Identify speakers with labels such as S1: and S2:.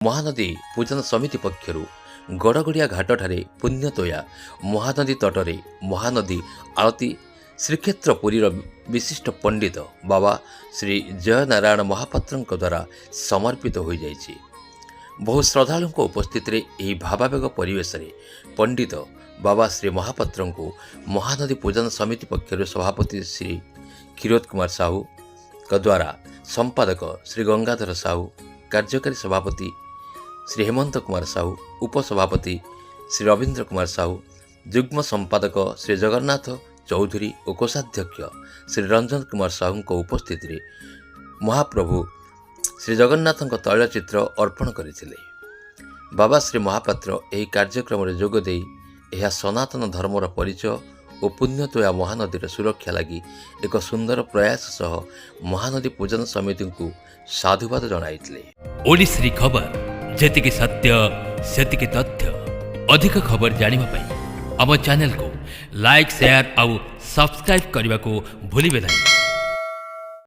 S1: ମହାନଦୀ ପୂଜନ ସମିତି ପକ୍ଷରୁ ଗଡ଼ଗଡ଼ିଆ ଘାଟଠାରେ ପୁଣ୍ୟତୋୟା ମହାନଦୀ ତଟରେ ମହାନଦୀ ଆଳତୀ ଶ୍ରୀକ୍ଷେତ୍ର ପୁରୀର ବିଶିଷ୍ଟ ପଣ୍ଡିତ ବାବା ଶ୍ରୀ ଜୟନାରାୟଣ ମହାପାତ୍ରଙ୍କ ଦ୍ୱାରା ସମର୍ପିତ ହୋଇଯାଇଛି। ବହୁ ଶ୍ରଦ୍ଧାଳୁଙ୍କ ଉପସ୍ଥିତିରେ ଏହି ଭାବାବେଗ ପରିବେଶରେ ପଣ୍ଡିତ ବାବା ଶ୍ରୀ ମହାପାତ୍ରଙ୍କୁ ମହାନଦୀ ପୂଜନ ସମିତି ପକ୍ଷରୁ ସଭାପତି ଶ୍ରୀ କ୍ଷୀରୋଦ କୁମାର ସାହୁଙ୍କ ଦ୍ୱାରା ସମ୍ପାଦକ ଶ୍ରୀ ଗଙ୍ଗାଧର ସାହୁ, କାର୍ଯ୍ୟକାରୀ ସଭାପତି ଶ୍ରୀ ହେମନ୍ତ କୁମାର ସାହୁ, ଉପସଭାପତି ଶ୍ରୀ ରବୀନ୍ଦ୍ର କୁମାର ସାହୁ, ଯୁଗ୍ମ ସମ୍ପାଦକ ଶ୍ରୀ ଜଗନ୍ନାଥ ଚୌଧୁରୀ ଓ କୋଷାଧ୍ୟକ୍ଷ ଶ୍ରୀ ରଞ୍ଜନ କୁମାର ସାହୁଙ୍କ ଉପସ୍ଥିତିରେ ମହାପ୍ରଭୁ ଶ୍ରୀ ଜଗନ୍ନାଥଙ୍କ ତୈଳଚିତ୍ର ଅର୍ପଣ କରିଥିଲେ। ବାବା ଶ୍ରୀ ମହାପାତ୍ର ଏହି କାର୍ଯ୍ୟକ୍ରମରେ ଯୋଗ ଦେଇ ଏହା ସନାତନ ଧର୍ମର ପରିଚୟ ଓ ପୁଣ୍ୟତୋୟା ମହାନଦୀର ସୁରକ୍ଷା ଲାଗି ଏକ ସୁନ୍ଦର ପ୍ରୟାସ ସହ ମହାନଦୀ ପୂଜନ ସମିତିଙ୍କୁ ସାଧୁବାଦ ଜଣାଇଥିଲେ।
S2: ଓଡ଼ିଶାରେ ଖବର ଯେତିକି ସତ୍ୟ ସେତିକି ତଥ୍ୟ। ଅଧିକ ଖବର ଜାଣିବା ପାଇଁ ଆମ ଚ୍ୟାନେଲକୁ ଲାଇକ୍, ସେୟାର ଆଉ ସବସ୍କ୍ରାଇବ୍ କରିବାକୁ ଭୁଲିବେ ନାହିଁ।